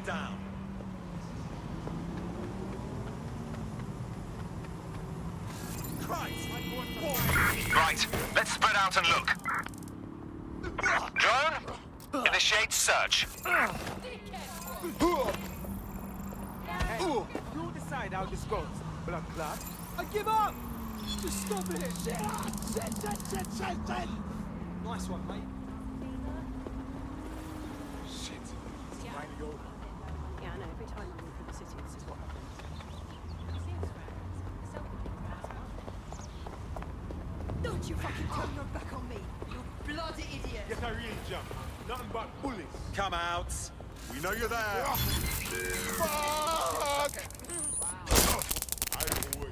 down. Christ! Right, let's spread out and look. Drone, initiate search. You decide how this goes, blood clot. I give up! Just stop it! Shit! Nice one, mate. Shit. It's finally over. Yeah, I know. Every time I'm in the city, this is what happens. Don't you fucking turn your back on me, you bloody idiot! Get a real jump. Nothing but bullets. Come out. We know you're there. Fuck! I owe you.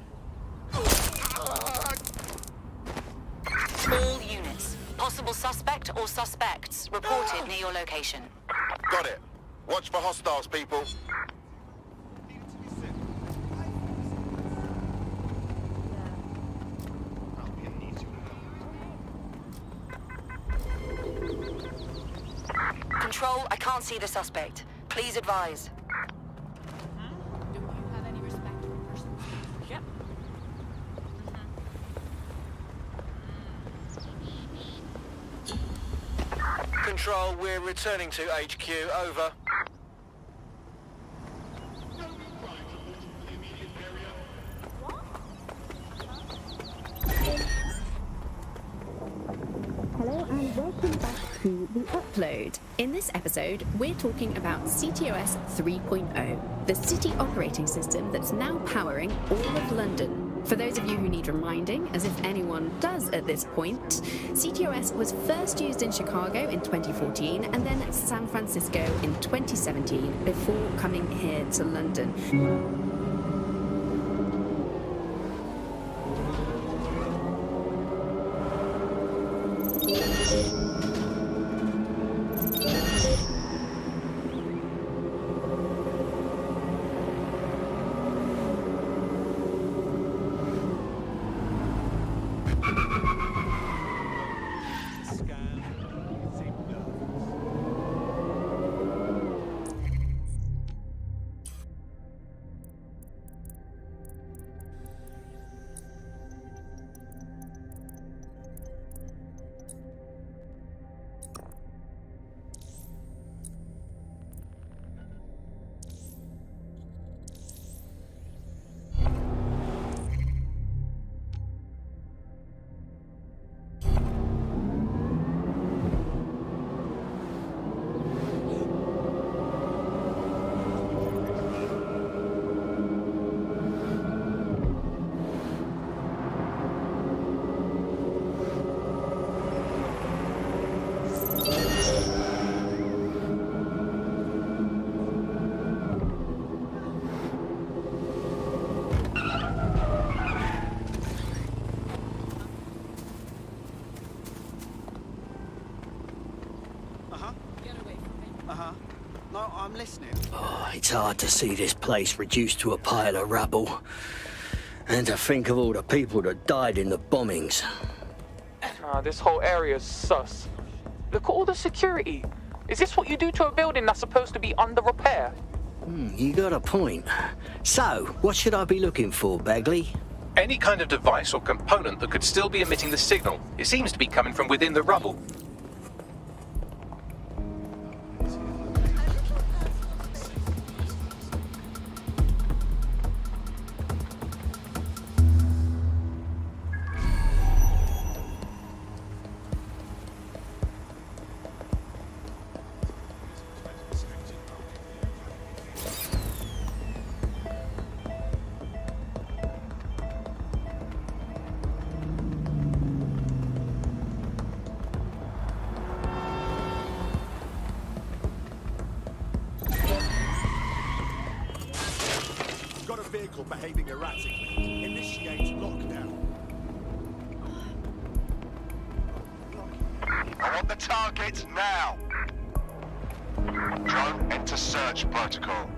All units. Possible suspect or suspects reported near your location. Got it. Watch for hostiles, people. Control, I can't see the suspect. Please advise. Do you have any respect for persons? Yep. Control, we're returning to HQ. Over. Hello and welcome back to The Upload. In this episode, we're talking about CTOS 3.0, the city operating system that's now powering all of London. For those of you who need reminding, as if anyone does at this point, CTOS was first used in Chicago in 2014 and then San Francisco in 2017 before coming here to London. No, I'm listening. Oh, it's hard to see this place reduced to a pile of rubble. And to think of all the people that died in the bombings. This whole area's sus. Look at all the security. Is this what you do to a building that's supposed to be under repair? You got a point. So, what should I be looking for, Bagley? Any kind of device or component that could still be emitting the signal. It seems to be coming from within the rubble. Vehicle behaving erratically. Initiate lockdown. I want the target now. Drone, enter search protocol.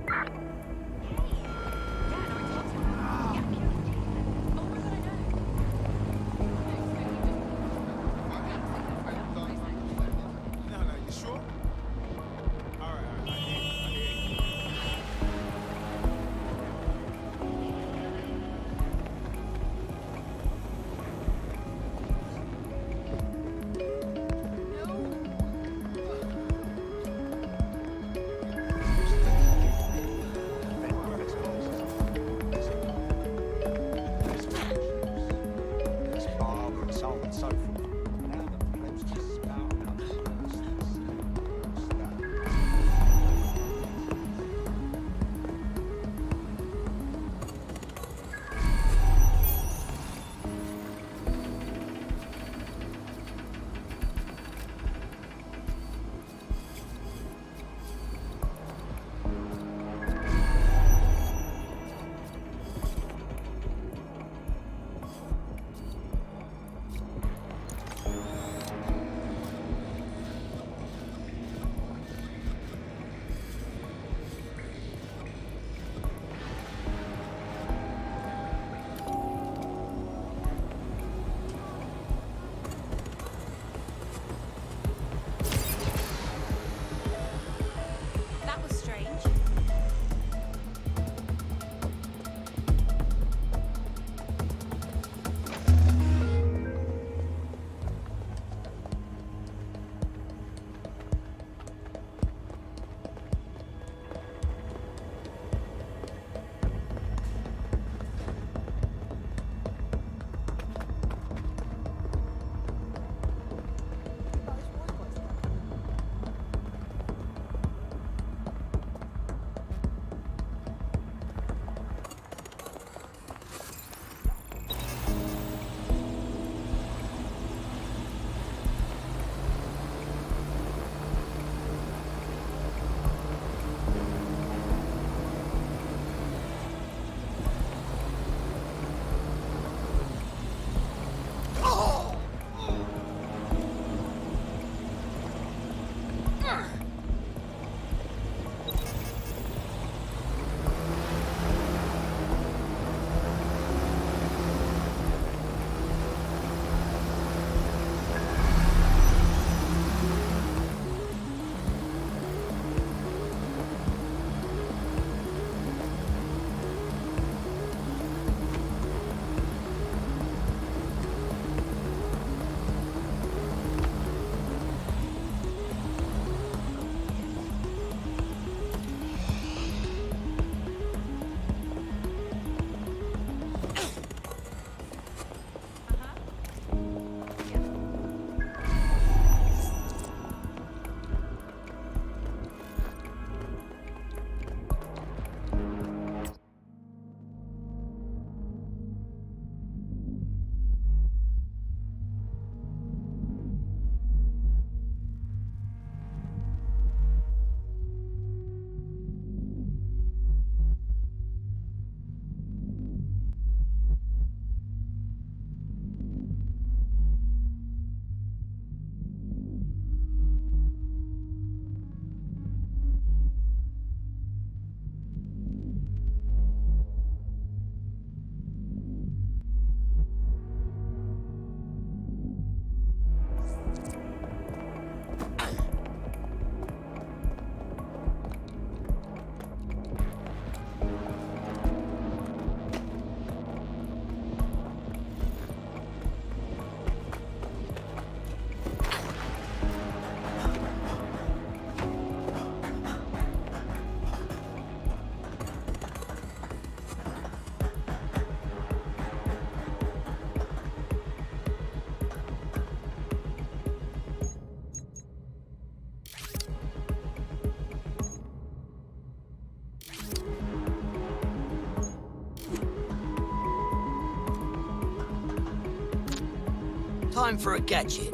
Time for a gadget.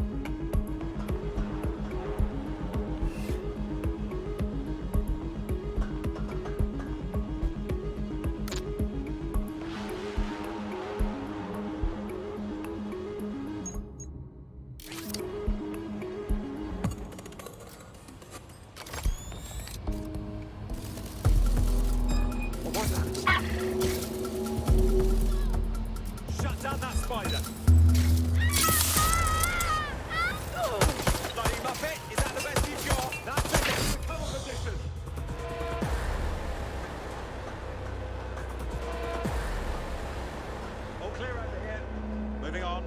Shut down that spider. Bloody muppet, is that the best you've got? That's it, it's the cover position. All clear over here. Moving on.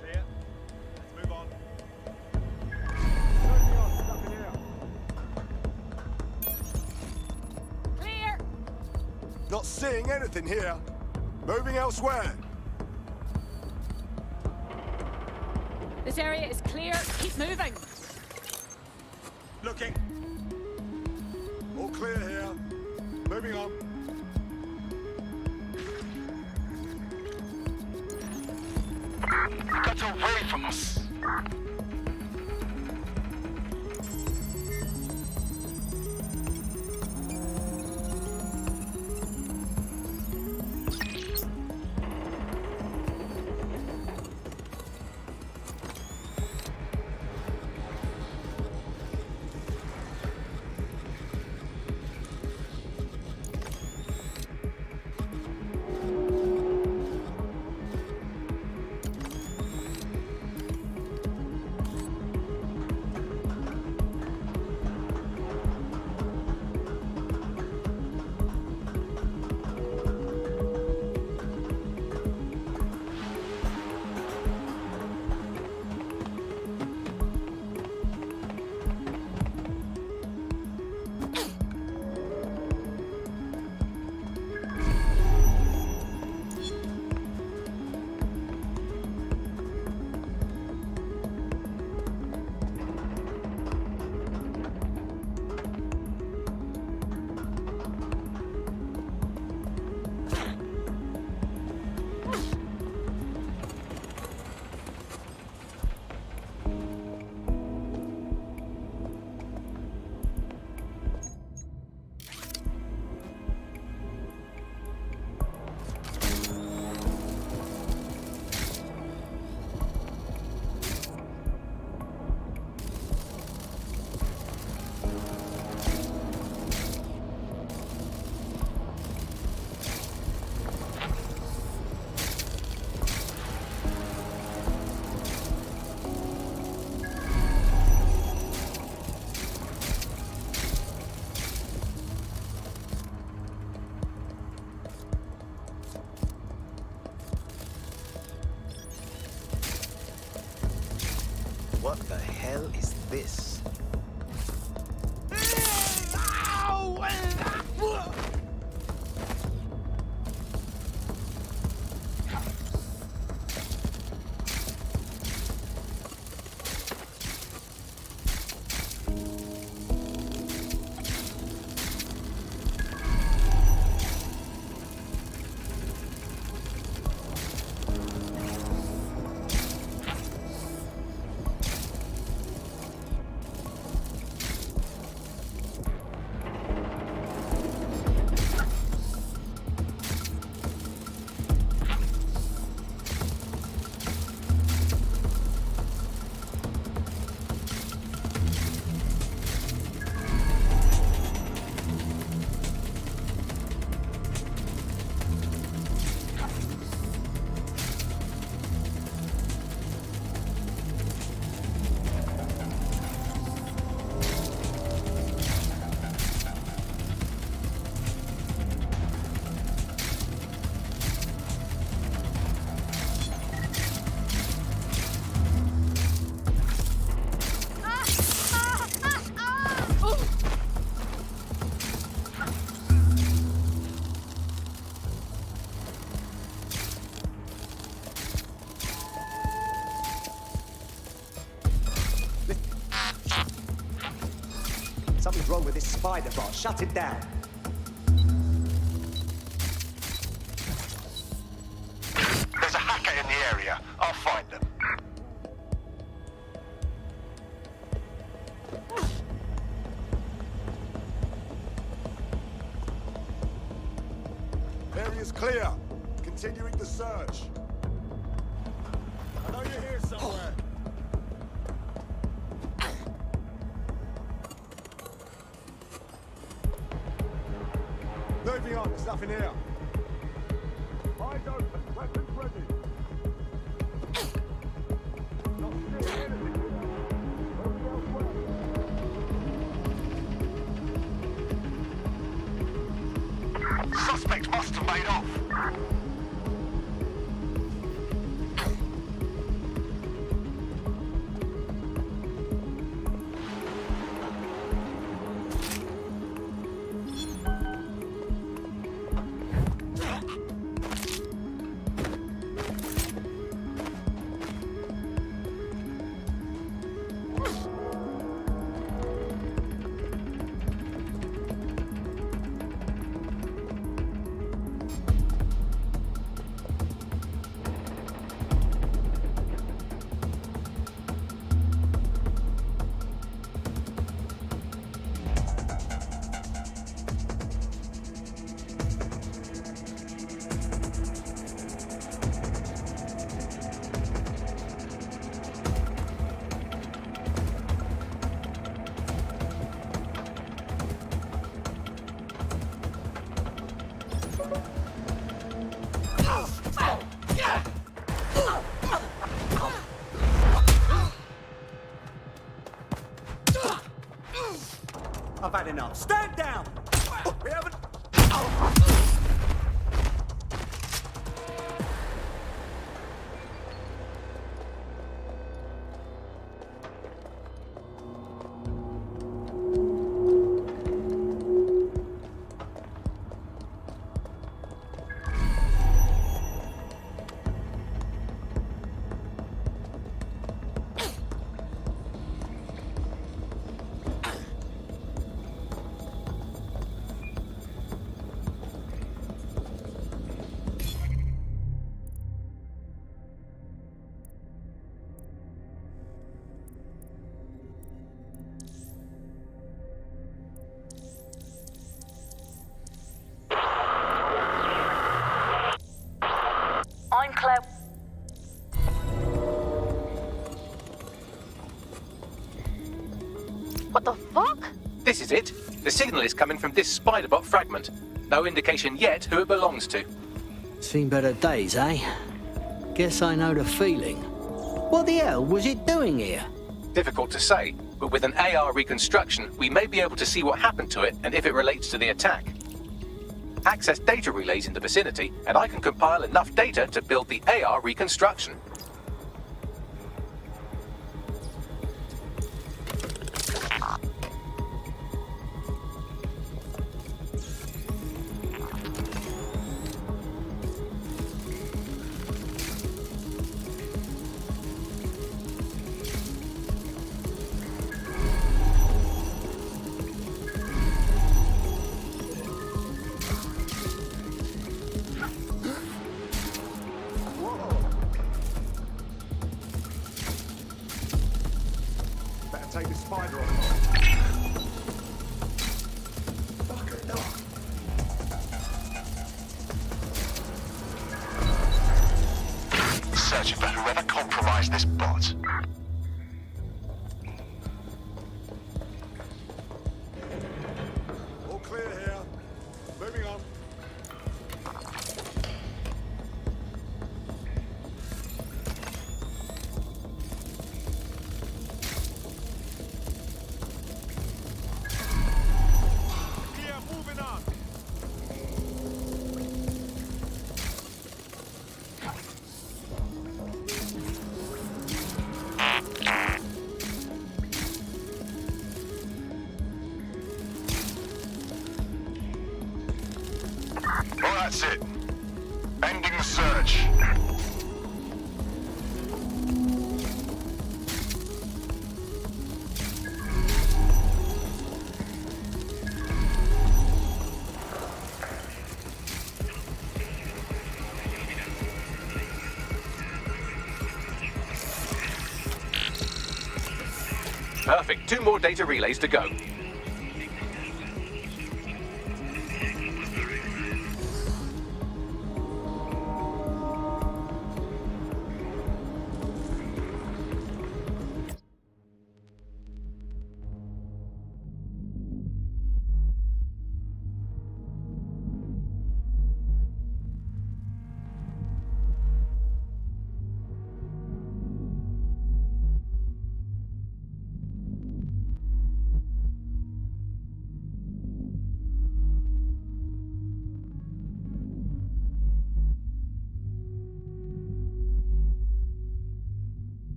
Clear. Let's move on. Clear! Not seeing anything here. Moving elsewhere. This area is clear. Keep moving. Looking. All clear here. Moving on. Get away from us! What the hell is this? Something's wrong with this spider bot. Shut it down. There's a hacker in the area. I'll find them. Area's clear. Continuing the search. I know you're here somewhere. Moving on, there's nothing here. Eyes open, weapons ready. Not seeing anything here. Moving elsewhere. Suspect must have made off. I've had enough. Stand down! We haven't... I'm Claire. What the fuck? This is it. The signal is coming from this spider-bot fragment. No indication yet who it belongs to. Seen better days, eh? Guess I know the feeling. What the hell was it doing here? Difficult to say, but with an AR reconstruction, we may be able to see what happened to it and if it relates to the attack. Access data relays in the vicinity, and I can compile enough data to build the AR reconstruction. Take this spider off. Fucker, no. Searching for whoever compromised this bot. All clear here. Moving on. Well, that's it. Ending the search. Terrific. 2 more data relays to go.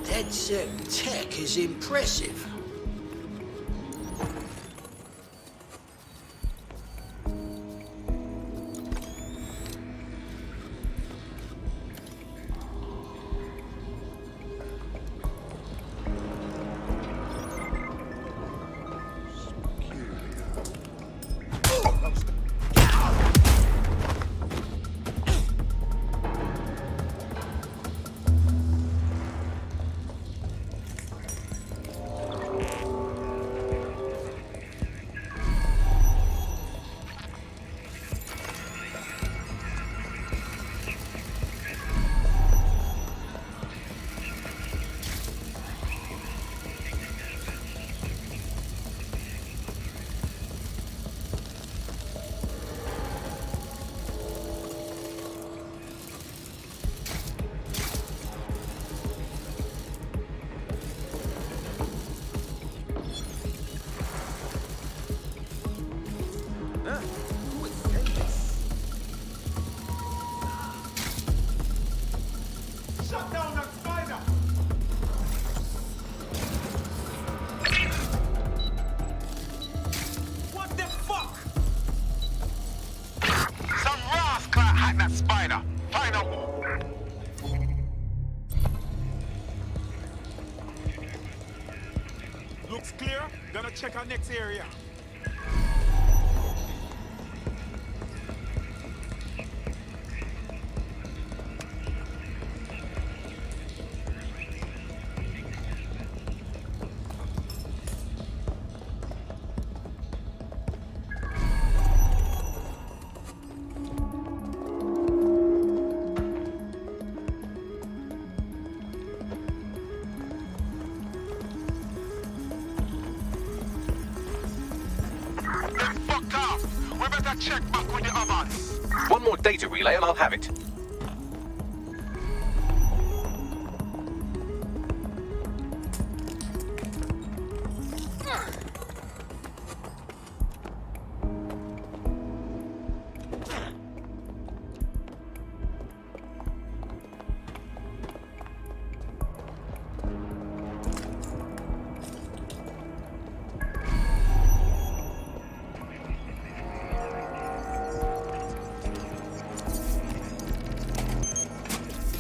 DedSec tech is impressive. Shut down that spider! What the fuck? Some rascal hacked that spider. Find out who. Looks clear. Gonna check our next area. Check back with the others. 1 more data relay and I'll have it.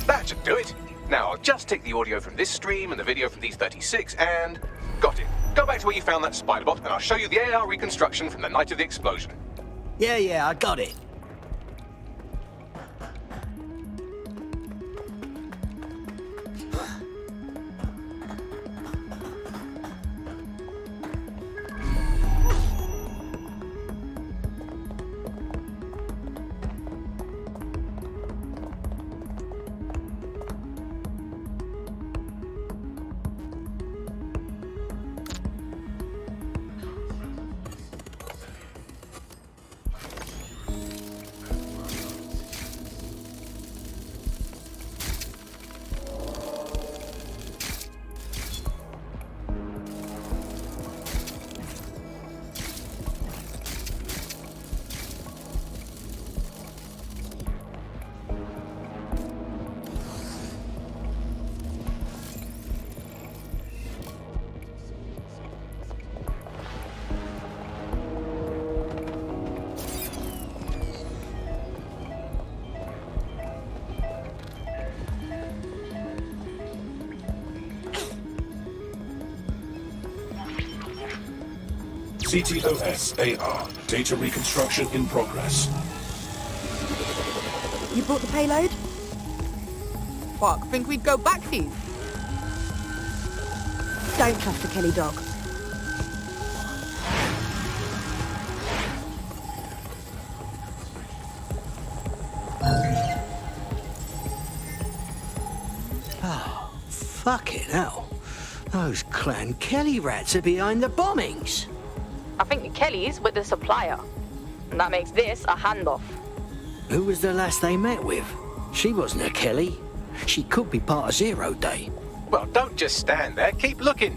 That should do it. Now, I'll just take the audio from this stream and the video from these 36 and... Got it. Go back to where you found that spider bot and I'll show you the AR reconstruction from the night of the explosion. Yeah, I got it. CTOS AR. Data reconstruction in progress. You brought the payload? Fuck, think we'd go back here? Don't trust the Kelly dog. Oh, fucking hell. Those Clan Kelly rats are behind the bombings. I think the Kellys were the supplier. And that makes this a handoff. Who was the last they met with? She wasn't a Kelly. She could be part of Zero Day. Well, don't just stand there. Keep looking.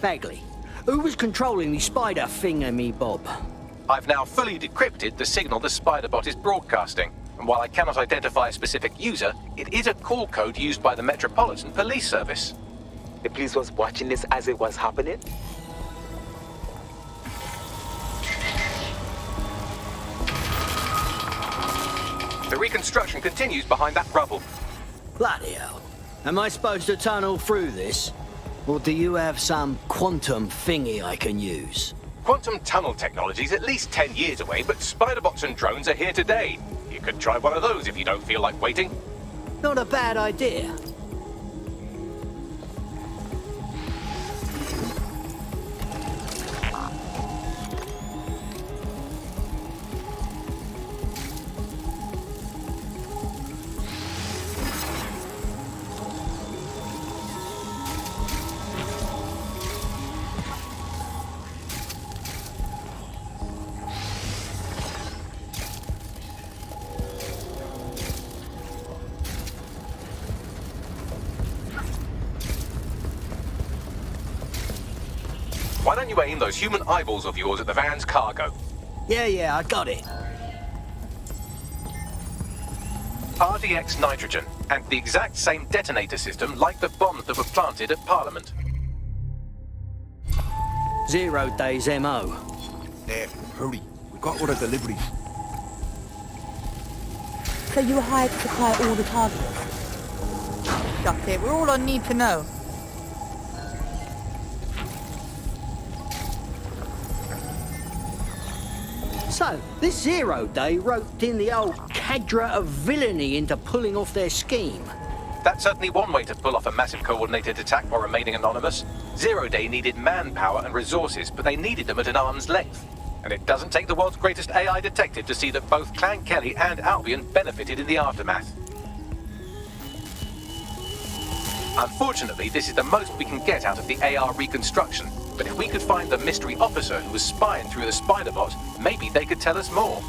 Bagley, who was controlling the spider thingy-me-bob? I've now fully decrypted the signal the Spiderbot is broadcasting. And while I cannot identify a specific user, it is a call code used by the Metropolitan Police Service. The police was watching this as it was happening? The reconstruction continues behind that rubble. Bloody hell. Am I supposed to tunnel through this? Or do you have some quantum thingy I can use? Quantum tunnel technology is at least 10 years away, but Spiderbots and drones are here today. You could try one of those if you don't feel like waiting. Not a bad idea. Why don't you aim those human eyeballs of yours at the van's cargo? Yeah, I got it. RDX nitrogen, and the exact same detonator system like the bombs that were planted at Parliament. Zero Day's MO. There, hurry. We got all the deliveries. So you were hired to supply all the targets? Shut it, we're all on need to know. So, this Zero Day roped in the old cadre of villainy into pulling off their scheme. That's certainly one way to pull off a massive coordinated attack while remaining anonymous. Zero Day needed manpower and resources, but they needed them at an arm's length. And it doesn't take the world's greatest AI detective to see that both Clan Kelly and Albion benefited in the aftermath. Unfortunately, this is the most we can get out of the AR reconstruction. But if we could find the mystery officer who was spying through the Spiderbot, maybe they could tell us more.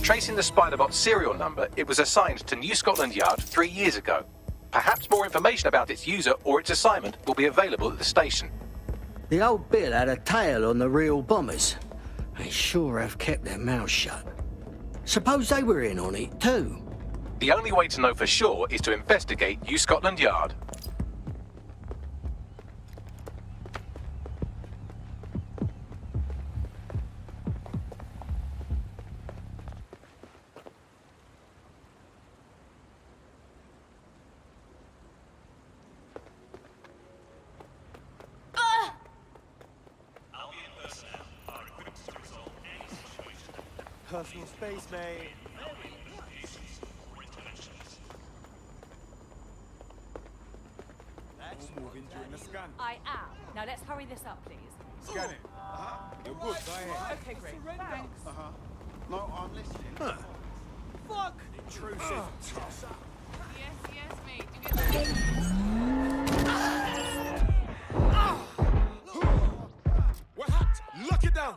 Tracing the Spiderbot's serial number, it was assigned to New Scotland Yard 3 years ago. Perhaps more information about its user or its assignment will be available at the station. The old Bill had a tail on the real bombers. They sure have kept their mouths shut. Suppose they were in on it too. The only way to know for sure is to investigate New Scotland Yard. Personal space, mate. Let's move in during the scan. I am. Now let's hurry this up, please. Scan it. You're good. Go ahead. Okay, great. Thanks. No, I'm listening. Fuck! Intrusive. Yes, mate. You get We're hacked. Lock it down.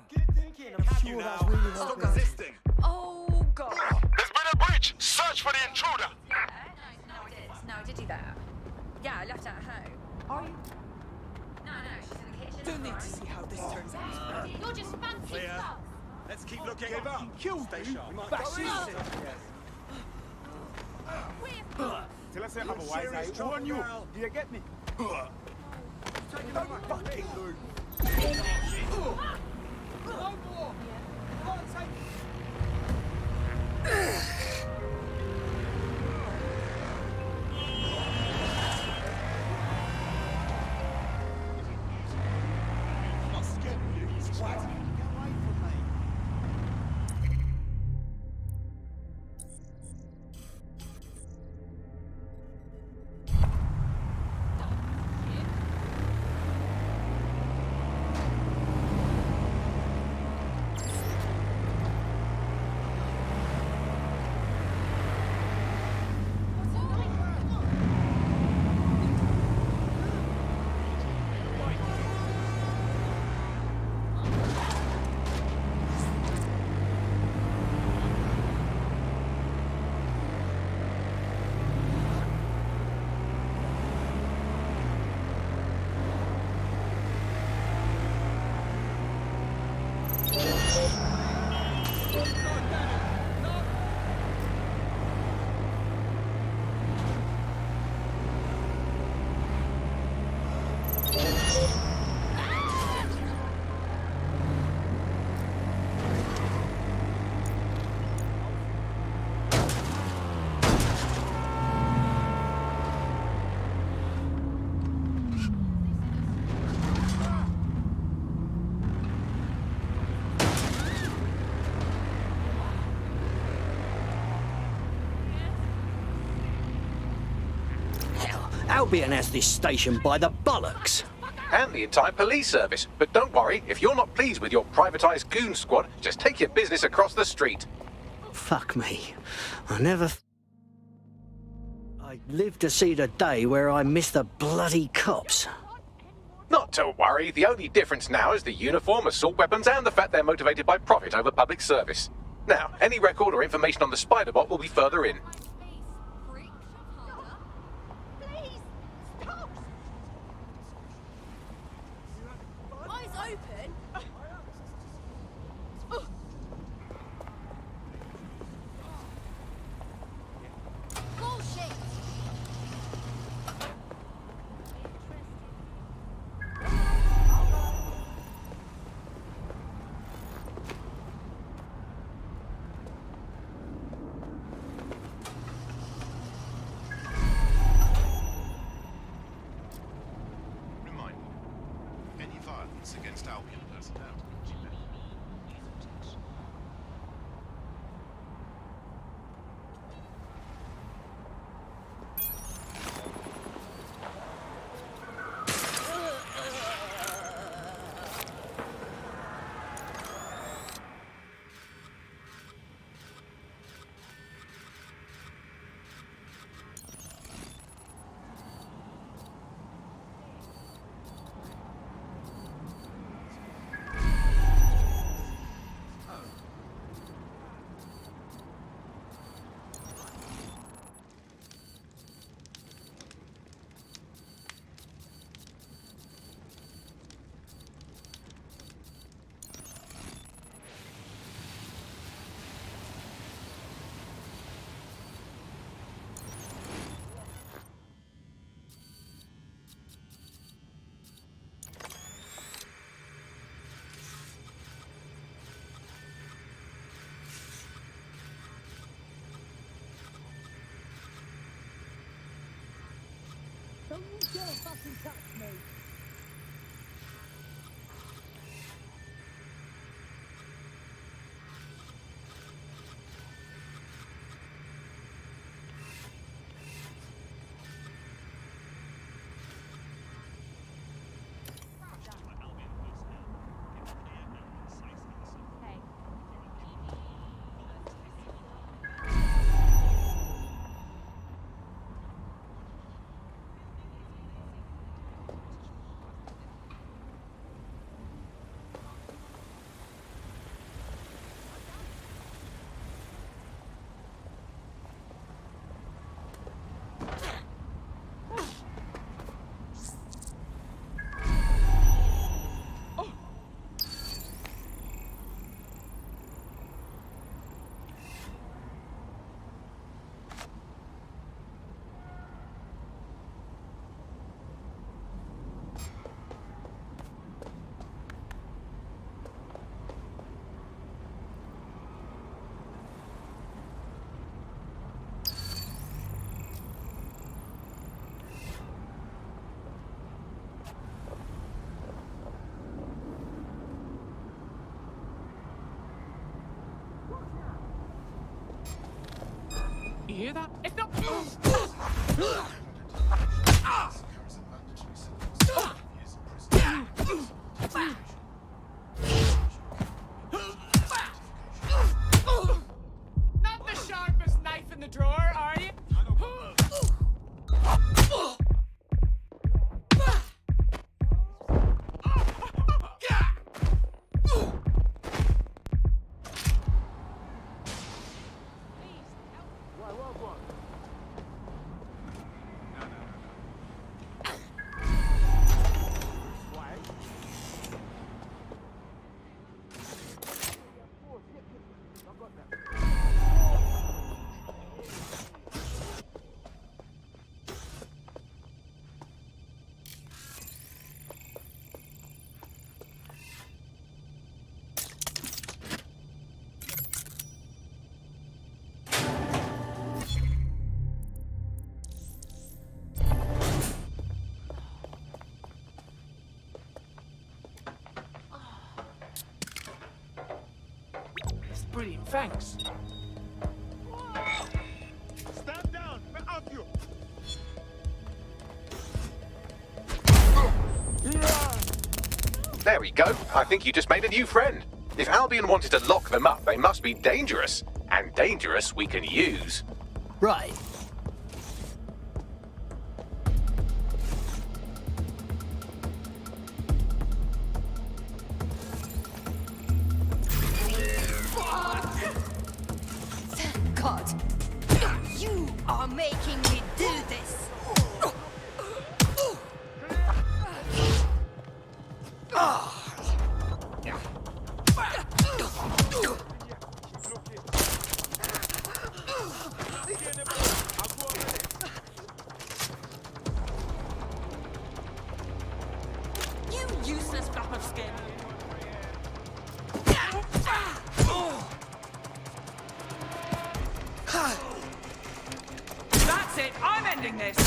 You now. Stop resisting. Oh, God. There's been a breach. Search for the intruder. No, I did do that. Yeah, I left it at home. Are you? No, she's in the kitchen. Don't need to see how this turns out. You're just fancy stuff. Let's keep looking. Give up. Kill Stay sharp. Fascist. Till I say otherwise, I warn you. Do you get me? Don't fucking move. Albion has this station by the bollocks. And the entire police service. But don't worry, if you're not pleased with your privatised goon squad, just take your business across the street. Fuck me. I lived to see the day where I miss the bloody cops. Not to worry, the only difference now is the uniform, assault weapons, and the fact they're motivated by profit over public service. Now, any record or information on the Spiderbot will be further in. You hear that? It's not. Not the sharpest knife in the drawer, are you? Brilliant, thanks. Stand down. Where are you? There we go. I think you just made a new friend. If Albion wanted to lock them up, they must be dangerous. And dangerous we can use. Right. God, you are making me do this. You useless flap of skin. That's it. I'm ending this.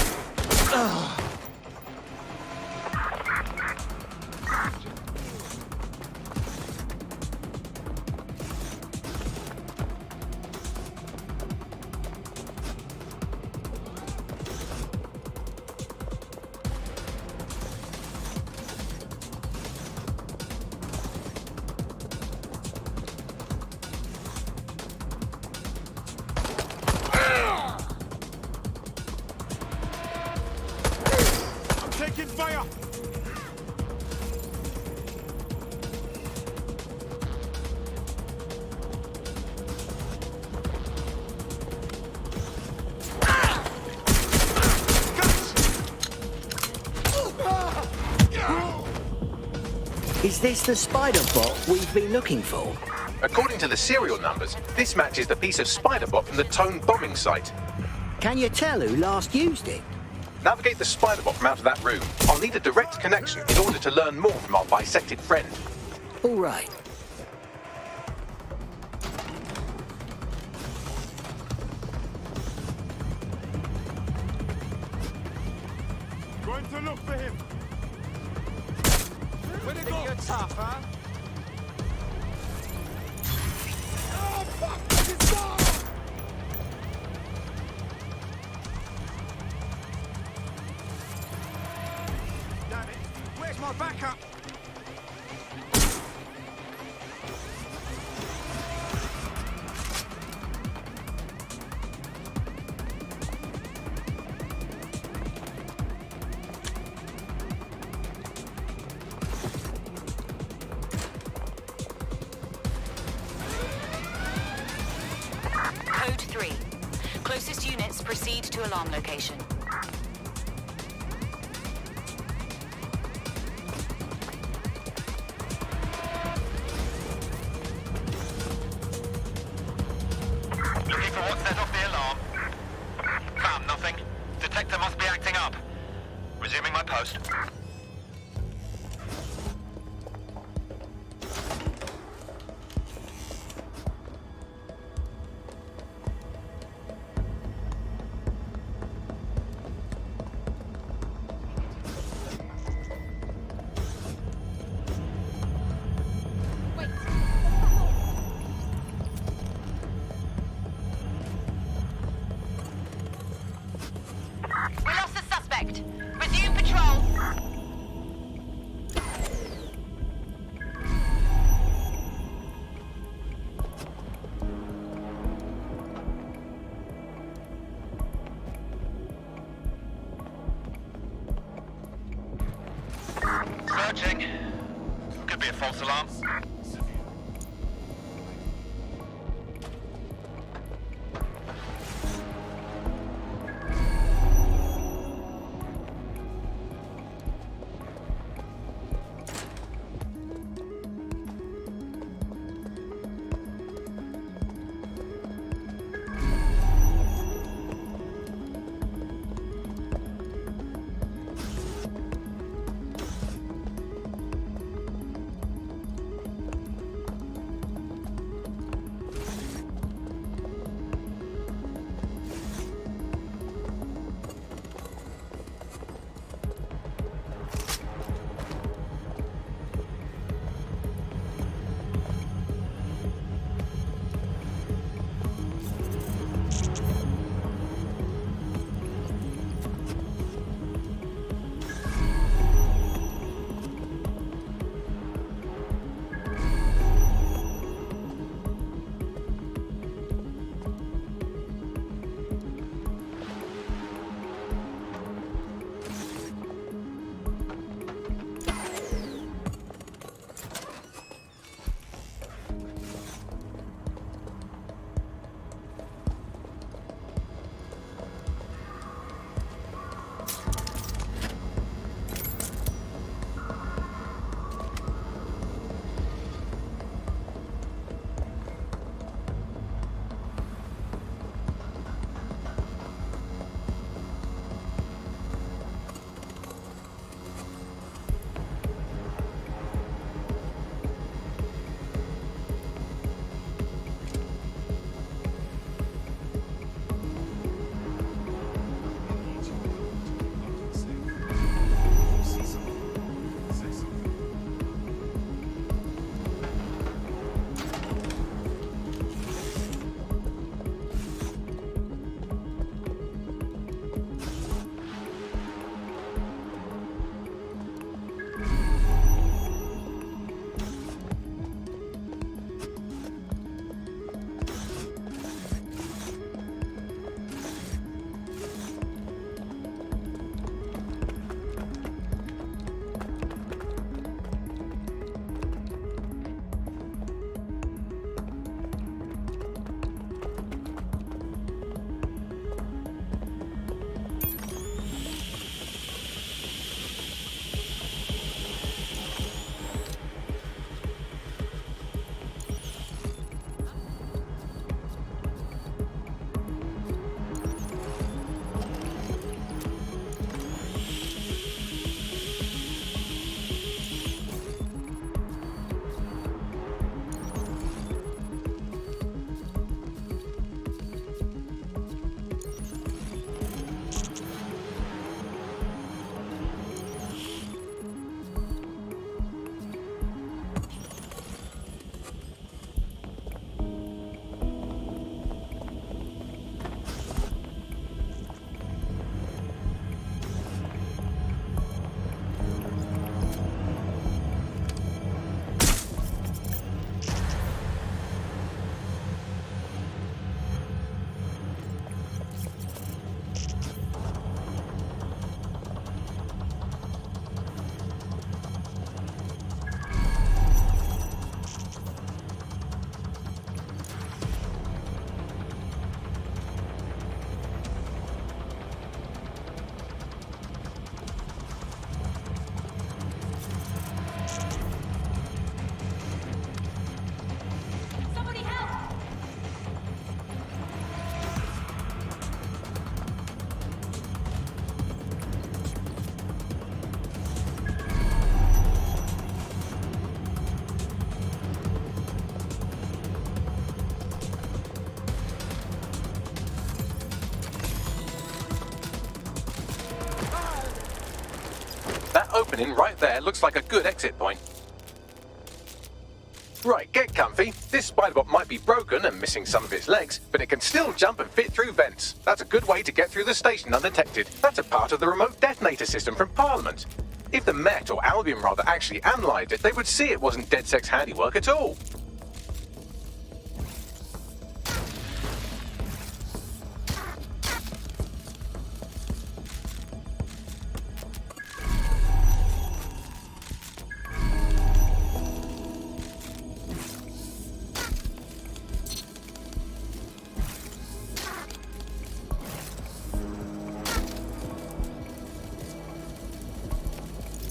Taking fire! Is this the spider bot we've been looking for? According to the serial numbers, this matches the piece of spider bot from the Tone bombing site. Can you tell who last used it? Navigate the spider bot from out of that room. I'll need a direct connection in order to learn more from our bisected friend. All right. Going to look for him. Where'd it go? You're tough, huh? Oh, fuck! This is far! Damn it. Where's my backup? Code 3. Closest units proceed to alarm location. Looking for what set off the alarm. Found nothing. Detector must be acting up. Resuming my post. We lost the suspect. Resume patrol. Searching. Could be a false alarm. opening right there looks like a good exit point. Right, get comfy. This spider-bot might be broken and missing some of its legs, but it can still jump and fit through vents. That's a good way to get through the station undetected. That's a part of the remote detonator system from Parliament. If the Met, or Albion rather, actually analysed it, they would see it wasn't DedSec's handiwork at all.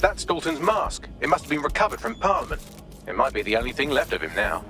That's Dalton's mask. It must have been recovered from Parliament. It might be the only thing left of him now.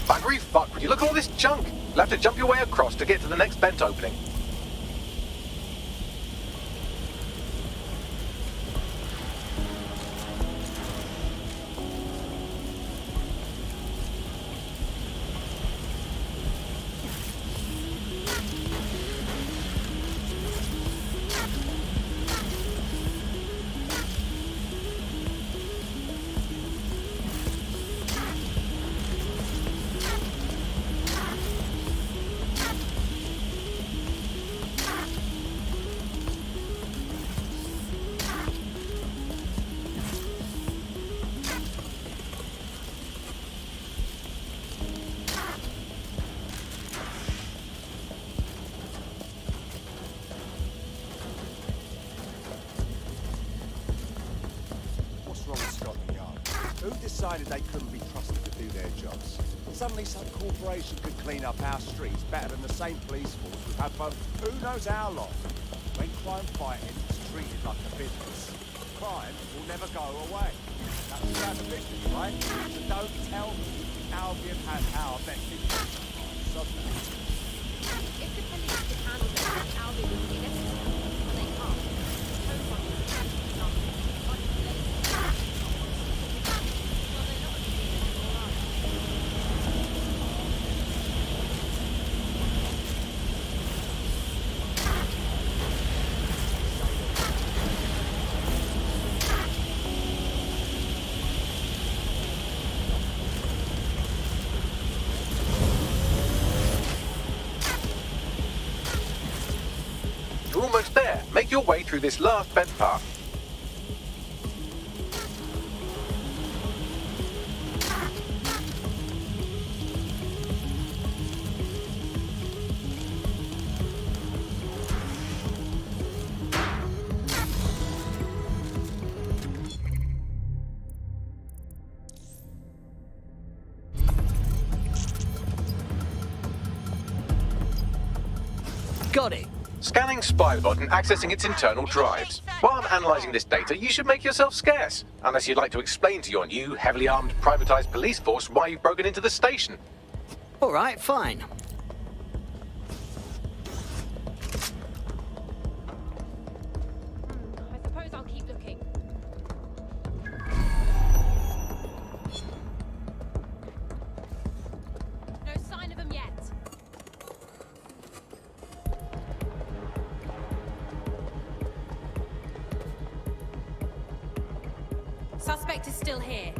Buggery fuck, would you look at all this junk? You'll have to jump your way across to get to the next vent opening. Who decided they couldn't be trusted to do their jobs? Suddenly some corporation could clean up our streets better than the same police force we've had for who knows how long. When crime fighting is treated like a business, crime will never go away. That's about the business, right? So don't tell me Albion has our best interests. So If the police could handle it, then Albion would be necessary, but they can't. Home is for example, You're almost there. Make your way through this last vent path. Got it. Scanning Spybot and accessing its internal drives. While I'm analysing this data, you should make yourself scarce. Unless you'd like to explain to your new, heavily armed, privatised police force why you've broken into the station. All right, fine. I suppose I'll keep looking. No sign of them yet. Suspect is still here.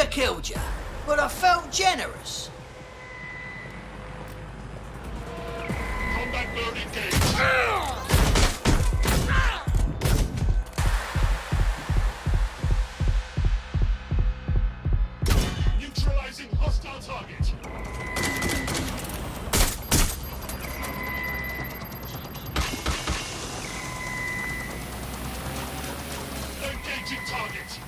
have killed you, but I felt generous. Combat mode engaged. Neutralizing hostile target. Engaging target.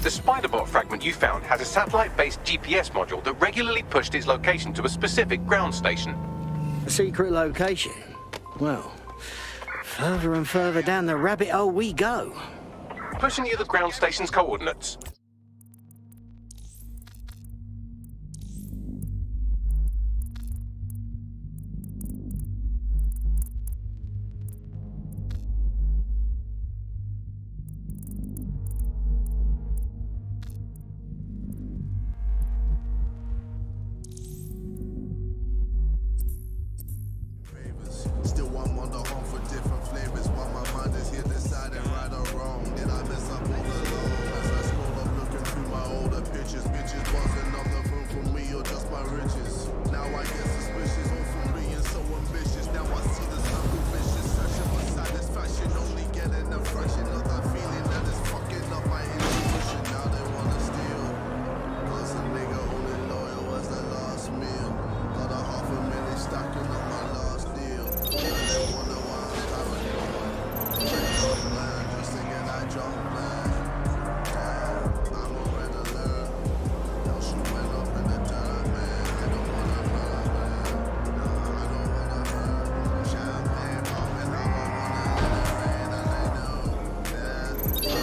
The Spiderbot fragment you found has a satellite-based GPS module that regularly pushed its location to a specific ground station. A secret location? Well, further and further down the rabbit hole we go. Pushing you the ground station's coordinates. Still one on the home for different flavors. While my mind is here deciding right or wrong. Did I mess up all along? As I scroll up looking through my older pictures. Bitches wasn't on the room for me or just my riches. Now I get suspicious all for being so ambitious. Now I see the circle vicious. Searching for satisfaction, only getting a fraction of that feeling that is fucking up my intuition. Now they wanna steal. Cause a nigga only loyal was the last meal. Got a $500,000 stacking on my last deal. They wonder why I'm paranoid. Man, just thinking I jump, man. Damn, I'm a red alert. Now she went up in the dirt, man. I don't wanna hurt, man. No, I don't wanna hurt. Champagne popping, I don't wanna let it rain, and I know. Yeah, I'm a red alert.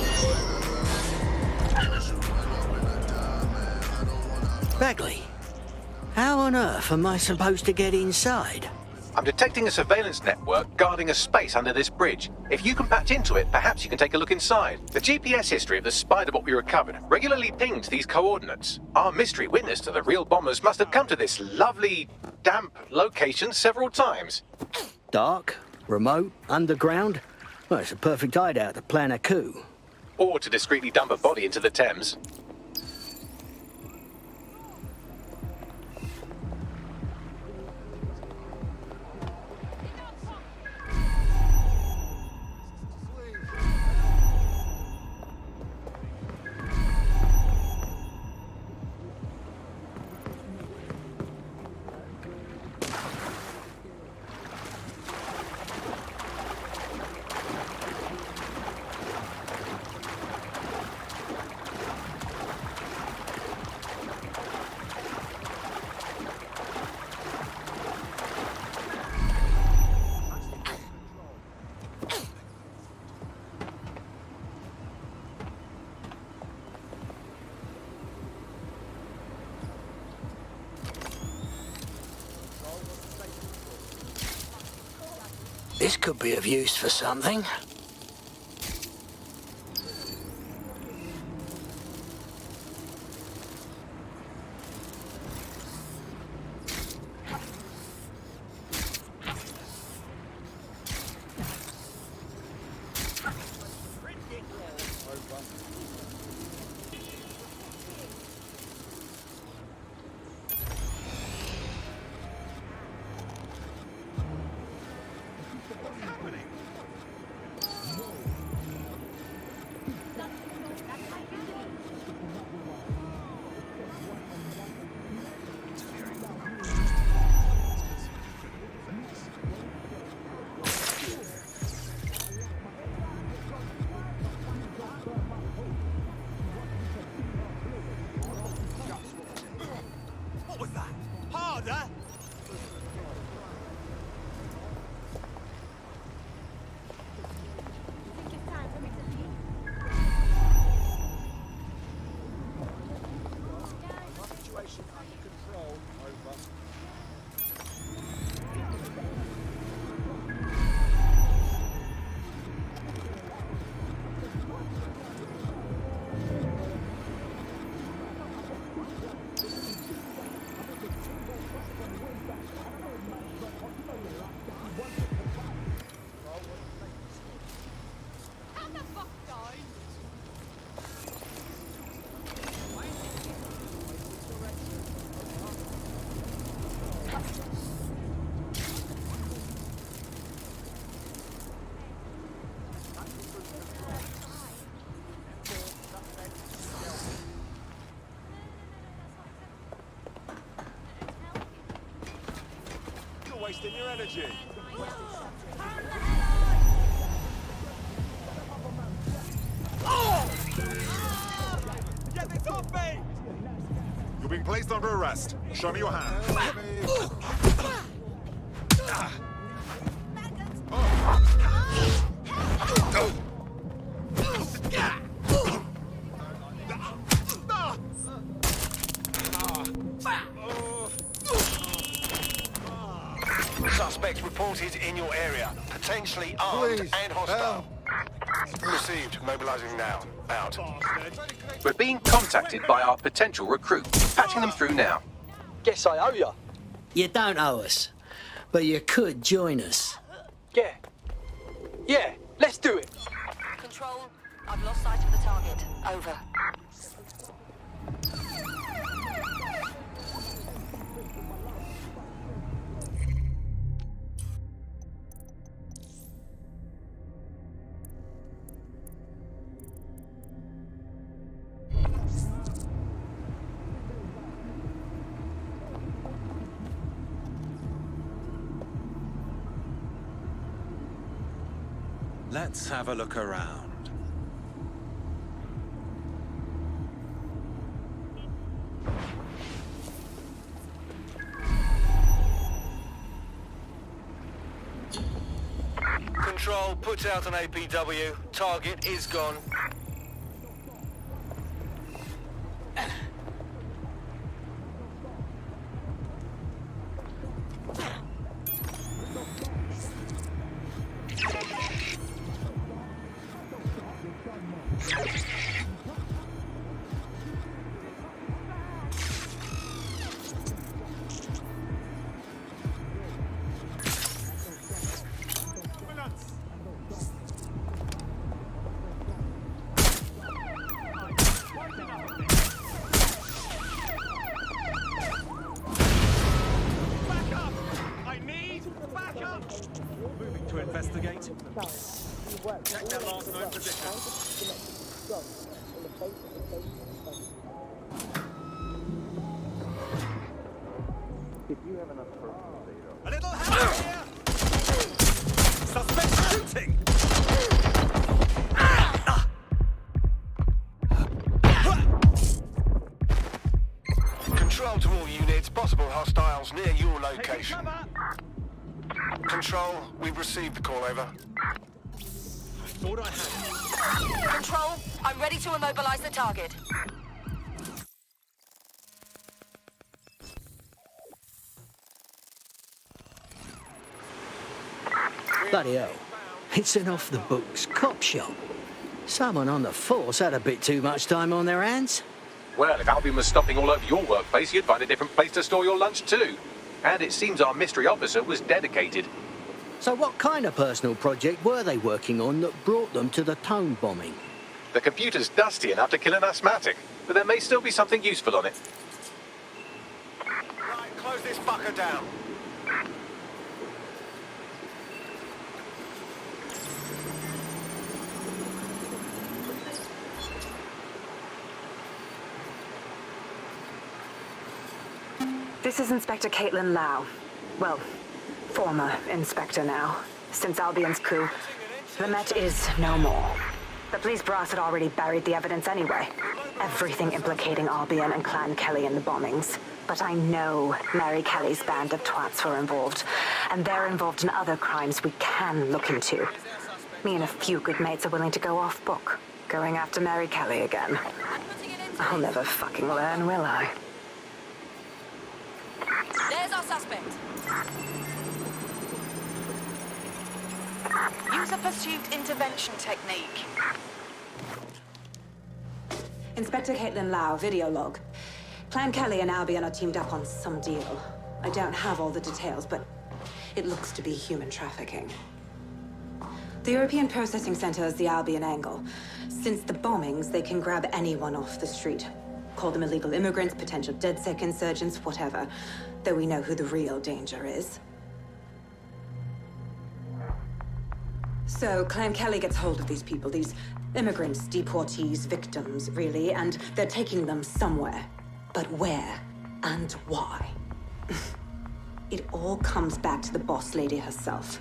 Now she went up in the dirt, man. I don't wanna hurt. Bagley, how on earth am I supposed to get inside? I'm detecting a surveillance network guarding a space under this bridge. If you can patch into it, perhaps you can take a look inside. The GPS history of the Spiderbot we recovered regularly pinged these coordinates. Our mystery witness to the real bombers must have come to this lovely, damp location several times. Dark, remote, underground? Well, it's a perfect hideout to plan a coup. Or to discreetly dump a body into the Thames. This could be of use for something. wasting your energy. Get this off me! You're being placed under arrest. Show me your hand. Suspect reported in your area. Potentially armed Please, and hostile. Received. Mobilizing now. Out. We're being contacted by our potential recruit. Patching them through now. Guess I owe ya. You don't owe us, but you could join us. Yeah. Yeah, let's do it. Control, I've lost sight of the target. Over. Let's have a look around. Control, put out an APW. Target is gone. To investigate. Check their last known position. If you have enough personal data... A little help here! Suspect shooting! Control to all units. Possible hostiles near your location. Control, we've received the call, over. I thought I had it. Control, I'm ready to immobilize the target. Bloody hell. It's an off-the-books cop shop. Someone on the force had a bit too much time on their hands. Well, if Albion was stomping all over your workplace, you'd find a different place to store your lunch too. And it seems our mystery officer was dedicated. So what kind of personal project were they working on that brought them to the Tone bombing? The computer's dusty enough to kill an asthmatic, but there may still be something useful on it. Right, close this fucker down. This is Inspector Kaitlin Lau. Well, former Inspector now. Since Albion's coup, the Met is no more. The police brass had already buried the evidence anyway. Everything implicating Albion and Clan Kelly in the bombings. But I know Mary Kelly's band of twats were involved, and they're involved in other crimes we can look into. Me and a few good mates are willing to go off book, going after Mary Kelly again. I'll never fucking learn, will I? There's our suspect. Use a pursuit intervention technique. Inspector Kaitlin Lau, video log. Clan Kelly and Albion are teamed up on some deal. I don't have all the details, but it looks to be human trafficking. The European Processing Center is the Albion angle. Since the bombings, they can grab anyone off the street. Call them illegal immigrants, potential DedSec insurgents, whatever. Though we know who the real danger is. So, Clan Kelly gets hold of these people, these immigrants, deportees, victims, really, and they're taking them somewhere. But where and why? It all comes back to the boss lady herself.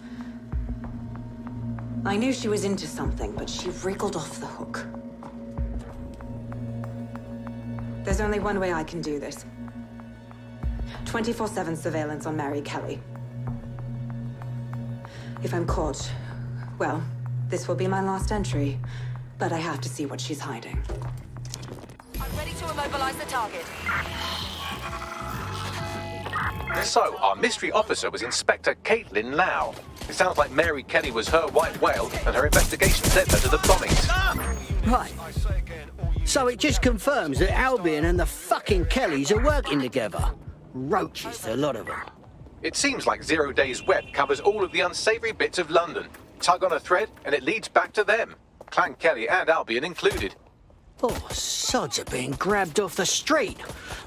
I knew she was into something, but she wriggled off the hook. There's only one way I can do this. 24/7 surveillance on Mary Kelly. If I'm caught, well, this will be my last entry. But I have to see what she's hiding. I'm ready to immobilize the target. So, our mystery officer was Inspector Kaitlin Lau. It sounds like Mary Kelly was her white whale, and her investigation led her to the bombings. Right. So it just confirms that Albion and the fucking Kellys are working together. Roaches, a lot of them. It seems like Zero Days Web covers all of the unsavory bits of London. Tug on a thread, and it leads back to them. Clan Kelly and Albion included. Oh, sods are being grabbed off the street.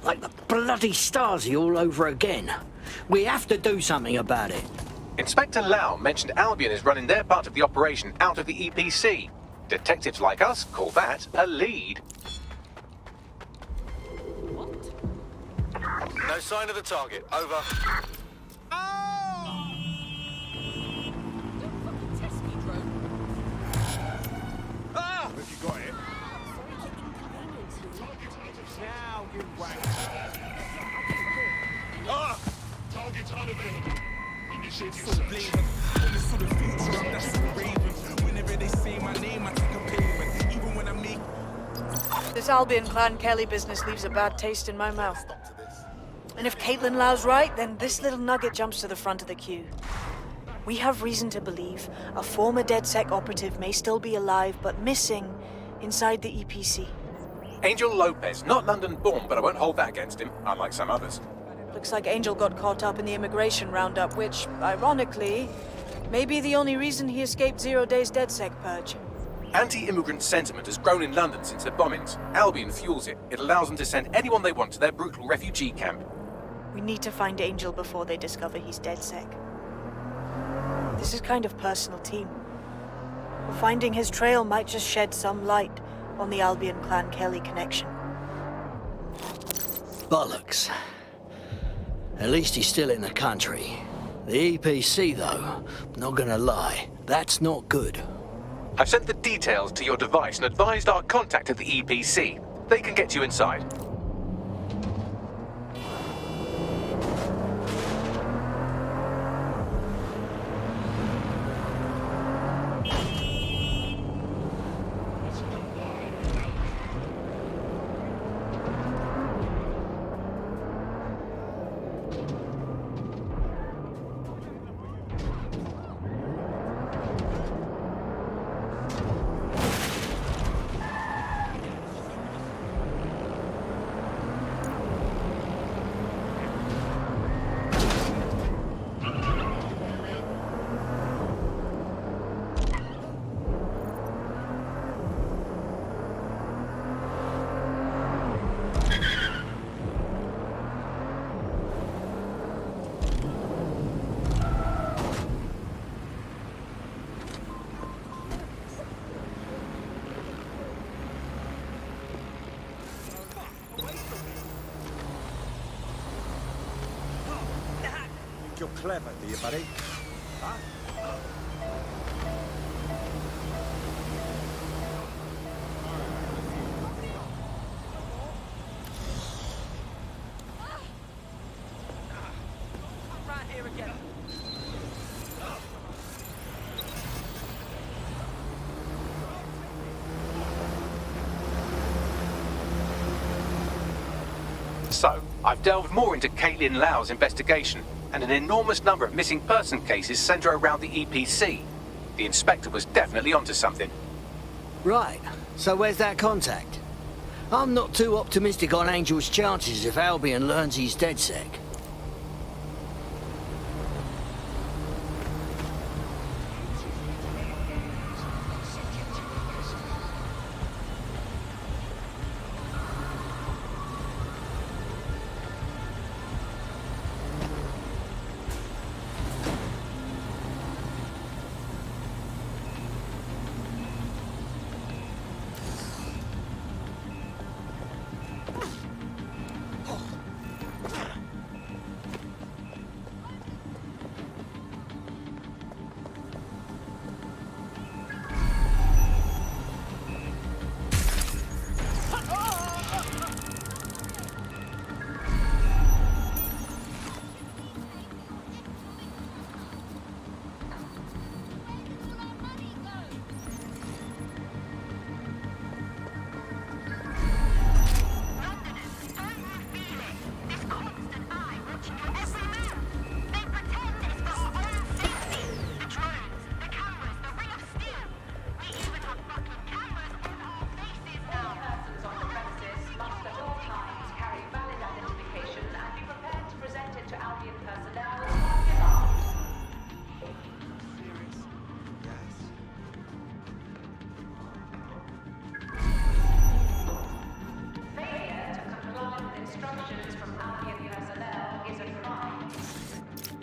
Like the bloody Stasi all over again. We have to do something about it. Inspector Lau mentioned Albion is running their part of the operation out of the EPC. Detectives like us call that a lead. No sign of the target. Over. Have you got it? Now you wank. Target unavailable. Initiating So search. blazing. On this sort of future, I'm dashing the ravens. Whenever they say my name, I take a pavement. Even when I make... This Albion Clan Kelly business leaves a bad taste in my mouth. And if Kaitlin Lau's right, then this little nugget jumps to the front of the queue. We have reason to believe a former DedSec operative may still be alive, but missing inside the EPC. Angel Lopez, not London-born, but I won't hold that against him, unlike some others. Looks like Angel got caught up in the immigration roundup, which, ironically, may be the only reason he escaped 0 Days DedSec purge. Anti-immigrant sentiment has grown in London since the bombings. Albion fuels it. It allows them to send anyone they want to their brutal refugee camp. We need to find Angel before they discover he's DedSec. This is kind of personal team. Finding his trail might just shed some light on the Albion Clan Kelly connection. Bollocks. At least he's still in the country. The EPC, though, not gonna lie, that's not good. I've sent the details to your device and advised our contact at the EPC. They can get you inside. You're clever, do you, buddy? Huh? Right here again. So, I've delved more into Kaitlin Lau's investigation, and an enormous number of missing person cases center around the EPC. The inspector was definitely onto something. Right, so where's that contact? I'm not too optimistic on Angel's chances if Albion learns he's DedSec.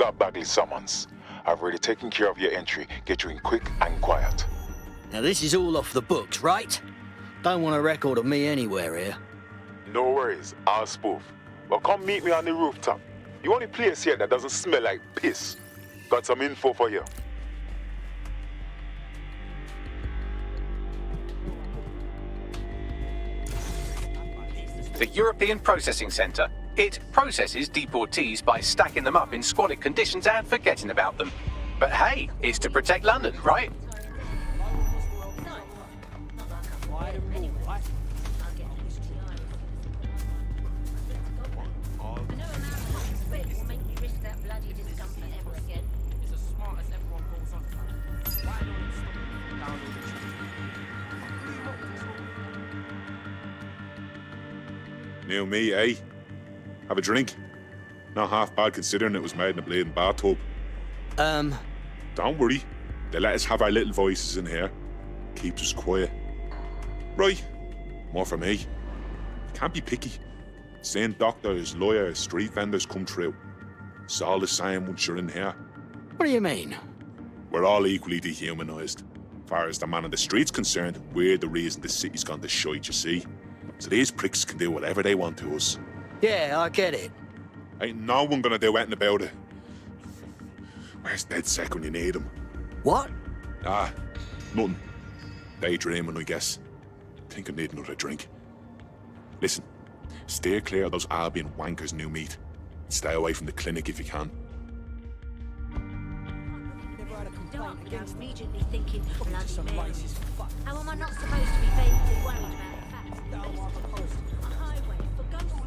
got Bagley's summons. I've already taken care of your entry. Get you in quick and quiet. Now this is all off the books, right? Don't want a record of me anywhere here. No worries, I'll spoof. But come meet me on the rooftop. The only place here that doesn't smell like piss. Got some info for you. The European Processing Centre. It processes deportees by stacking them up in squalid conditions and forgetting about them. But hey, it's to protect London, right? New me, eh? Have a drink? Not half bad considering it was made in a bleeding bathtub. Don't worry. They let us have our little voices in here. Keeps us quiet. Right. More for me. Can't be picky. Seeing doctors, lawyers, street vendors come through. It's all the same once you're in here. What do you mean? We're all equally dehumanised. As far as the man on the street's concerned, we're the reason the city's gone to shite, you see. So these pricks can do whatever they want to us. Yeah, I get it. Ain't no one gonna do anything about it. Where's DedSec when you need him? What? Ah, nothing. Daydreaming, I guess. Think I need another drink. Listen, steer clear of those Albion wankers, new meat. Stay away from the clinic if you can. Immediately thinking, bloody Mary. How am I not supposed to be vaguely worried about the fact a highway for ghosts?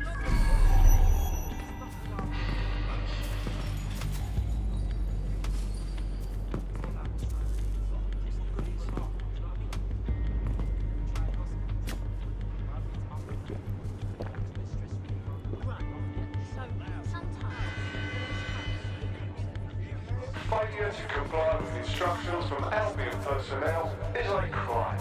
Failure to comply with instructions from Albion personnel is a crime.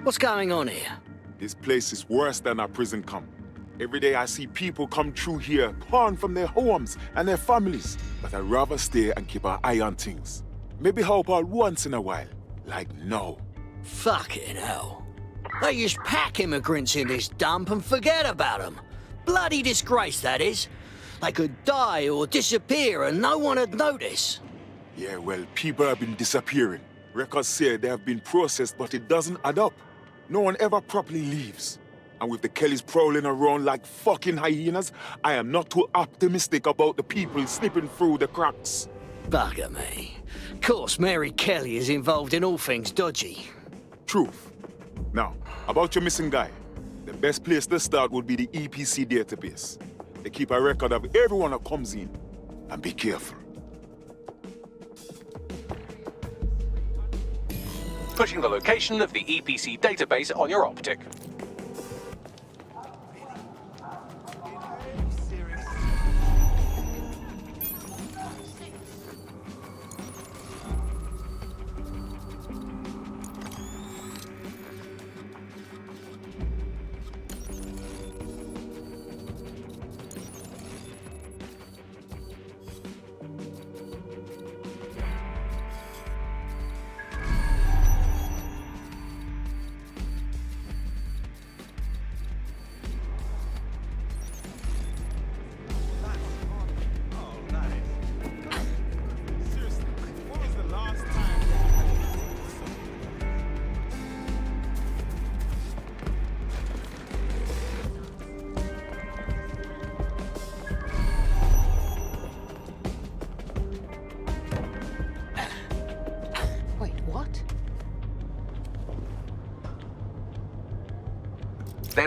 What's going on here? This place is worse than a prison camp. Every day I see people come through here, torn from their homes and their families. But I'd rather stay and keep an eye on things. Maybe help out once in a while. Like no. Fucking hell. They just pack immigrants in this dump and forget about them. Bloody disgrace, that is. They could die or disappear and no one would notice. Yeah, well, people have been disappearing. Records say they have been processed, but it doesn't add up. No one ever properly leaves. And with the Kellys prowling around like fucking hyenas, I am not too optimistic about the people slipping through the cracks. Bugger me. Of course, Mary Kelly is involved in all things dodgy. Truth. Now, about your missing guy. The best place to start would be the EPC database. They keep a record of everyone that comes in. And be careful. Pushing the location of the EPC database on your optic.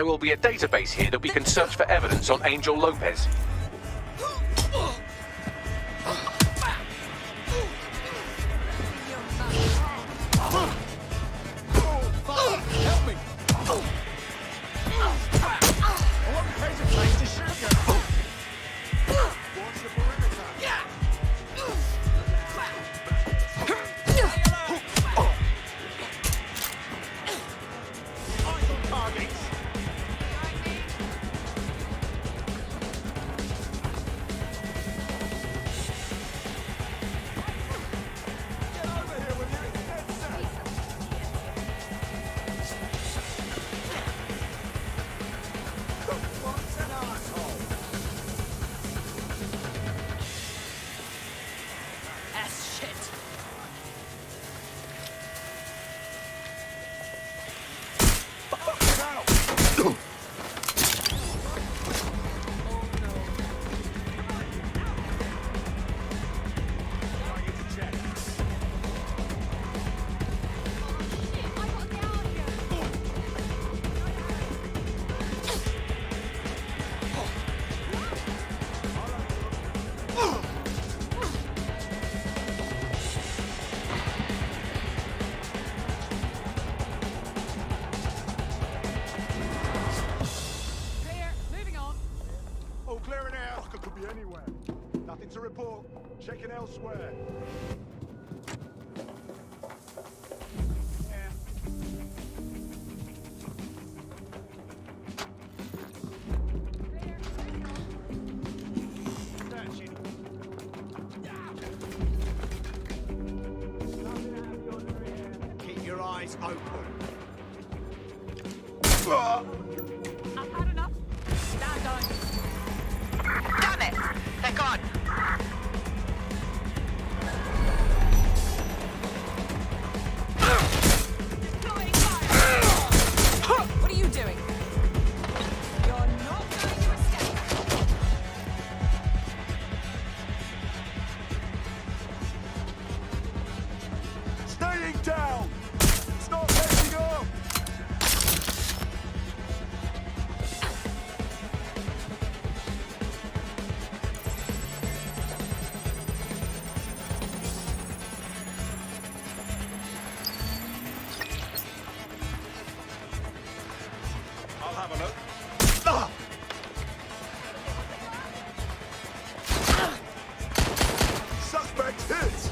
There will be a database here that we can search for evidence on Angel Lopez. Help me! I want the taser place to shoot you! Watch the perimeter! Eyes on targets! Get over here with you, it's DedSec! What's an asshole? That's shit. Clear. Moving on. All clearing out. Fucker could be anywhere. Nothing to report. Checking elsewhere. Keep your eyes open. I've had enough. Stand on. Damn it! They're gone. Deploying fire. What are you doing? You're not going to escape. Staying down! It's not letting up! I'll have a look. Suspect hit!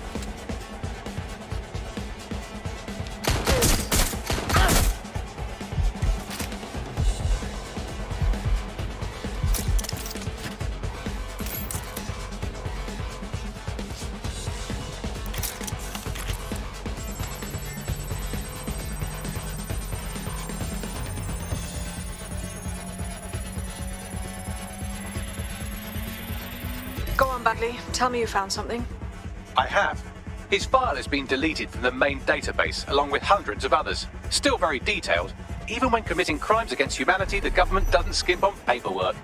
Go on, Bagley. Tell me you found something. I have. His file has been deleted from the main database, along with hundreds of others. Still very detailed. Even when committing crimes against humanity, the government doesn't skimp on paperwork.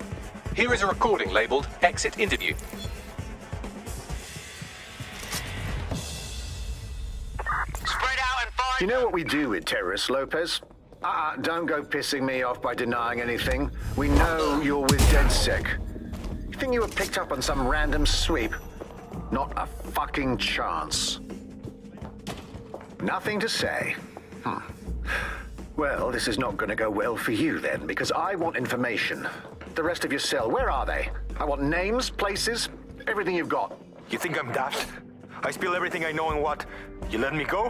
Here is a recording labeled Exit Interview. Spread out and fire. You know what we do with terrorists, Lopez? Don't go pissing me off by denying anything. We know you're with DedSec. You think you were picked up on some random sweep? Not a fucking chance. Nothing to say. Well, this is not going to go well for you then, because I want information. The rest of your cell, where are they? I want names, places, everything you've got. You think I'm daft? I spill everything I know and what? You let me go?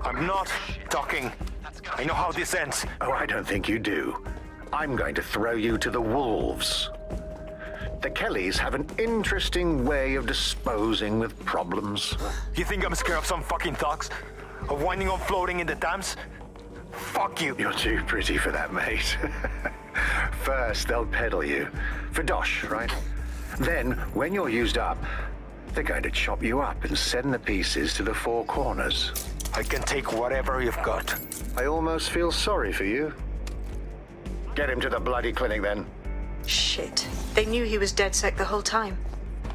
I'm not talking. I know how this ends. Oh, I don't think you do. I'm going to throw you to the wolves. The Kellys have an interesting way of disposing with problems. You think I'm scared of some fucking thugs? Of winding up floating in the dams? Fuck you. You're too pretty for that, mate. First, they'll peddle you. For dosh, right? Then, when you're used up, they're going to chop you up and send the pieces to the four corners. I can take whatever you've got. I almost feel sorry for you. Get him to the bloody clinic, then. Shit. They knew he was DedSec the whole time.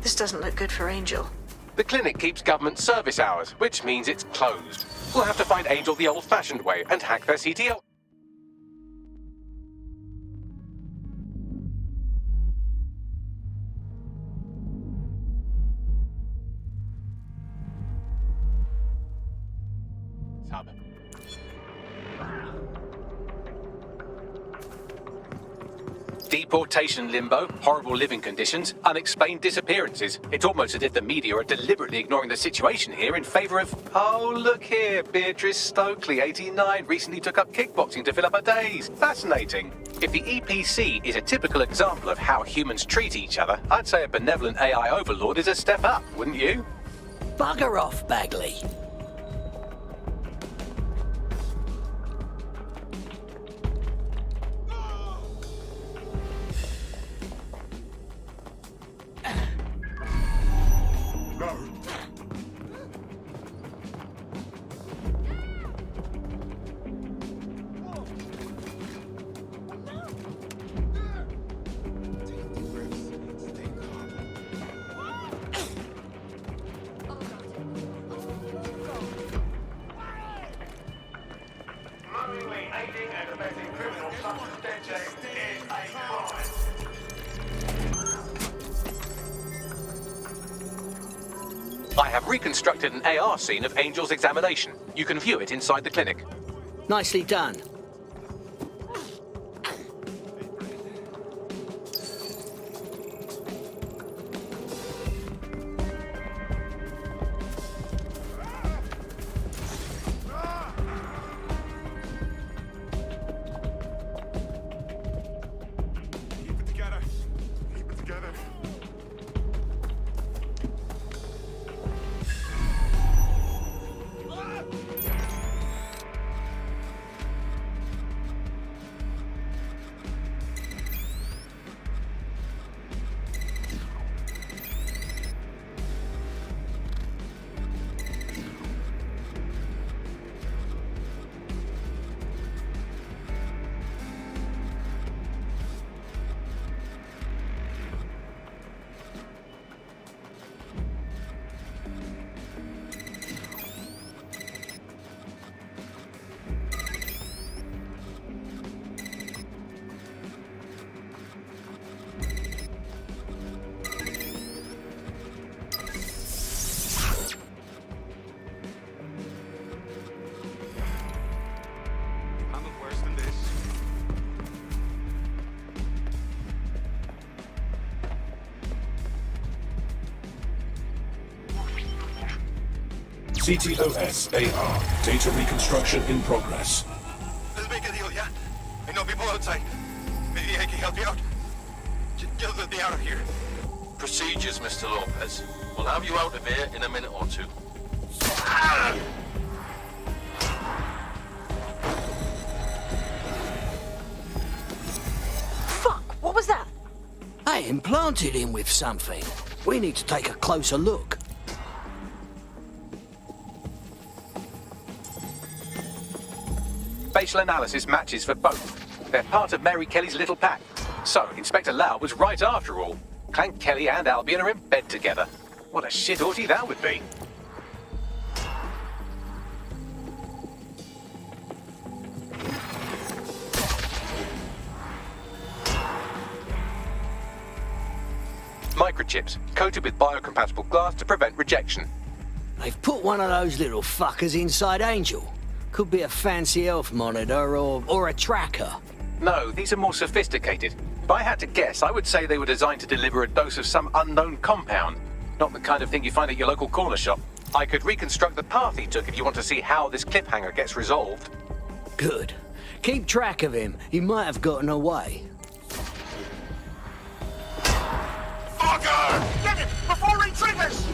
This doesn't look good for Angel. The clinic keeps government service hours, which means it's closed. We'll have to find Angel the old-fashioned way and hack their CTO. Deportation limbo, horrible living conditions, unexplained disappearances. It's almost as if the media are deliberately ignoring the situation here in favour of... Oh, look here, Beatrice Stokely, 89, recently took up kickboxing to fill up her days. Fascinating. If the EPC is a typical example of how humans treat each other, I'd say a benevolent AI overlord is a step up, wouldn't you? Bugger off, Bagley. Knowingly aiding and abetting criminals such as DedSec is a crime. I have reconstructed an AR scene of Angel's examination. You can view it inside the clinic. Nicely done. Keep it together. Keep it together. Handled worse than this. CTOS AR. Data reconstruction in progress. Let's make a deal, yeah? I know people outside. Maybe I can help you out. Just let me out of here. Procedures, Mr. Lopez. We'll have you out of here in a minute or two. Fuck, what was that? I implanted him with something. We need to take a closer look. Facial analysis matches for both. They're part of Mary Kelly's little pack. So, Inspector Lau was right after all. Clank Kelly and Albion are in bed together. What a shit orgy that would be. Microchips, coated with biocompatible glass to prevent rejection. They've put one of those little fuckers inside Angel. Could be a fancy elf monitor or a tracker. No, these are more sophisticated. If I had to guess, I would say they were designed to deliver a dose of some unknown compound. Not the kind of thing you find at your local corner shop. I could reconstruct the path he took if you want to see how this cliffhanger gets resolved. Good. Keep track of him. He might have gotten away. Fucker! Get it! Before he triggers!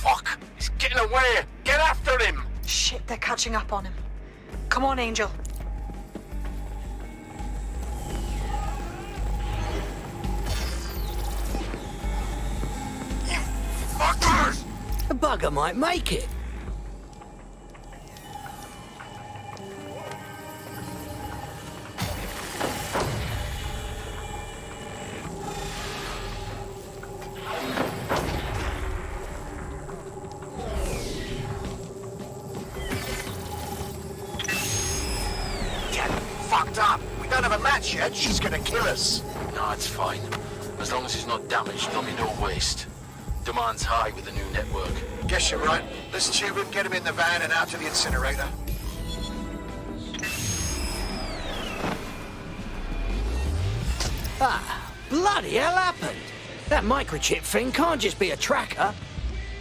Fuck! He's getting away! Get after him! Shit, they're catching up on him. Come on, Angel. Fuckers! The bugger might make it. Get fucked up! We don't have a match yet. She's gonna kill us. No, it's fine. As long as it's not damaged, dummy no waste. Demand's high with the new network. Guess you're right. Let's tube him, get him in the van and out to the incinerator. Ah, bloody hell happened? That microchip thing can't just be a tracker.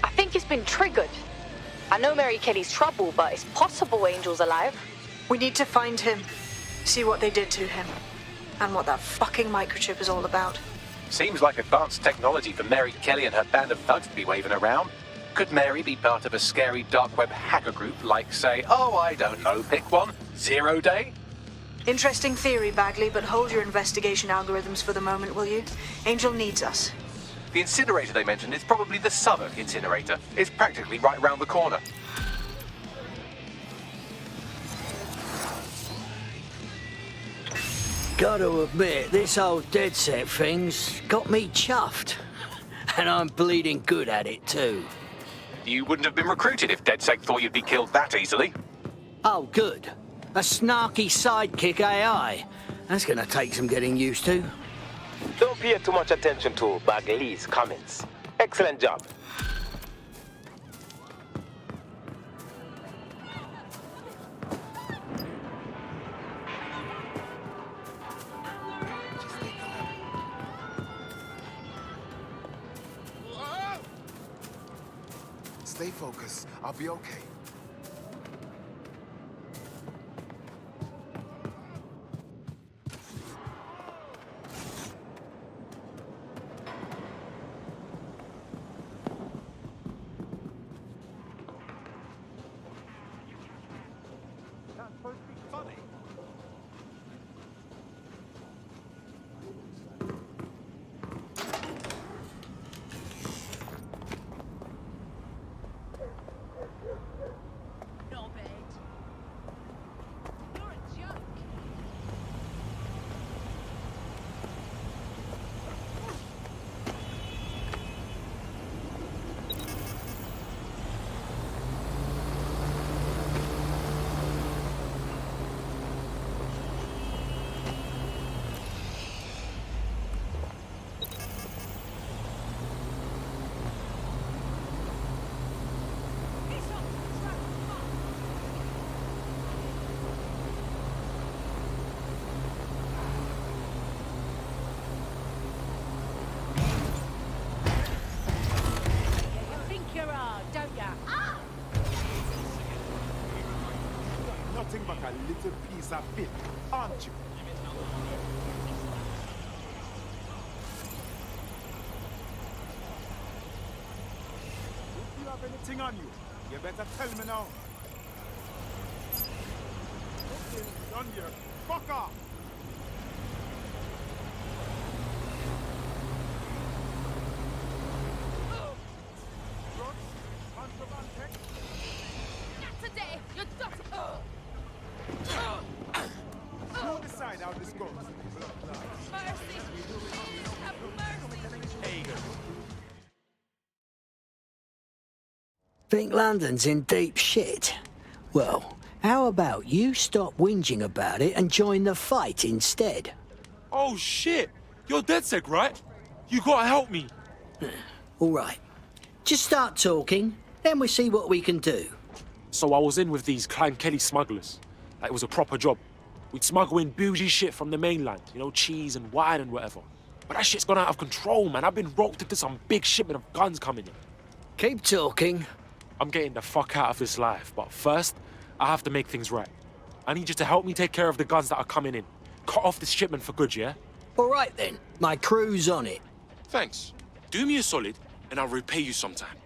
I think it's been triggered. I know Mary Kelly's trouble, but it's possible Angel's alive. We need to find him, see what they did to him, and what that fucking microchip is all about. Seems like advanced technology for Mary Kelly and her band of thugs to be waving around. Could Mary be part of a scary dark web hacker group like, say, oh, I don't know, pick one, 0 Day? Interesting theory, Bagley, but hold your investigation algorithms for the moment, will you? Angel needs us. The incinerator they mentioned is probably the Southwark incinerator. It's practically right round the corner. Gotta admit, this old DedSec thing's got me chuffed. And I'm bleeding good at it, too. You wouldn't have been recruited if DedSec thought you'd be killed that easily. Oh, good. A snarky sidekick AI. That's gonna take some getting used to. Don't pay too much attention to Bagley's comments. Excellent job. Stay focused. I'll be okay. Nothing but a little piece of bit, aren't you? If you have anything on you, you better tell me now. Okay, done here. Fuck off! Drugs? Contraband tech? Not today! You're dirty! You decide how this goes. Mercy! Have mercy! Think London's in deep shit? Well, how about you stop whinging about it and join the fight instead? Oh shit! You're DedSec, right? You gotta help me. All right. Just start talking, then we see what we can do. So I was in with these Klein Kelly smugglers. Like, it was a proper job. We'd smuggle in bougie shit from the mainland, you know, cheese and wine and whatever. But that shit's gone out of control, man. I've been roped into some big shipment of guns coming in. Keep talking. I'm getting the fuck out of this life, but first, I have to make things right. I need you to help me take care of the guns that are coming in. Cut off this shipment for good, yeah? All right then. My crew's on it. Thanks. Do me a solid, and I'll repay you sometime.